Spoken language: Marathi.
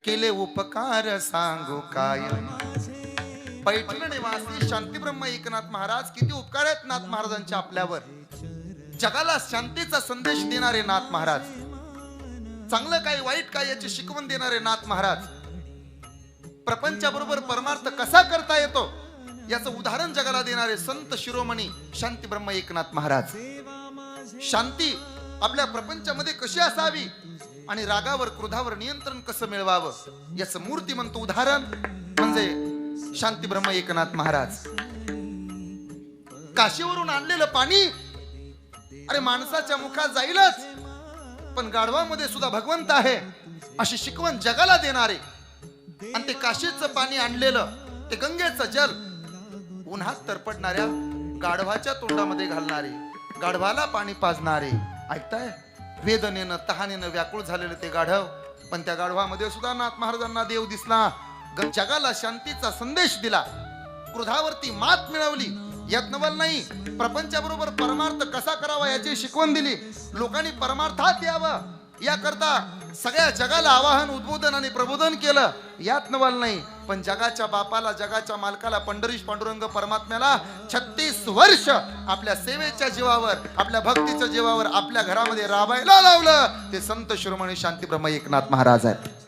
केले उपकार सांगू काय. पैठण निवासी शांतीब्रह्म एकनाथ महाराज किती उपकार आहेत नाथ महाराजांच्या आपल्यावर. जगाला शांतीचा संदेश देणारे नाथ महाराज, चांगलं काय वाईट काय याची शिकवण देणारे नाथ महाराज. प्रपंचाबरोबर परमार्थ कसा करता येतो याचं उदाहरण जगाला देणारे संत शिरोमणी शांतीब्रह्म एकनाथ महाराज. शांती आपल्या प्रपंचामध्ये कशी असावी आणि रागावर क्रोधावर नियंत्रण कसं मिळवावं याचं मूर्तिमंत उदाहरण म्हणजे शांतीब्रह्म एकनाथ महाराज. काशीवरून आणलेलं पाणी अरे माणसाच्या मुखात जाईलच, पण गाढवामध्ये सुद्धा भगवंत आहे अशी शिकवण जगाला देणारे. आणि ते काशीचं पाणी आणलेलं ते गंगेचं जल उन्हात तरपडणाऱ्या गाढवाच्या तोंडामध्ये घालणारे, गाढवाला पाणी पाजणारे. ऐकताय, वेदनेनं तहानेनं व्याकुळ झालेलं ते गाढव, पण त्या गाढवामध्ये सुद्धा नाथ महाराजांना देव दिसला. जगाला शांतीचा संदेश दिला, क्रोधावरती मात मिळवली. यत्नबल नाही, प्रपंचाबरोबर परमार्थ कसा करावा याची शिकवण दिली. लोकांनी परमार्थात यावं याकरता सगळ्या जगाला आवाहन उद्बोधन आणि प्रबोधन केलं. यात नवल नाही, पण जगाच्या बापाला जगाच्या मालकाला पंढरीश पांडुरंग परमात्म्याला 36 वर्ष आपल्या सेवेच्या जीवावर आपल्या भक्तीच्या जीवावर आपल्या घरामध्ये राबायला लावलं. ते संत शिरोमणी शांतीब्रह्म एकनाथ महाराज आहेत.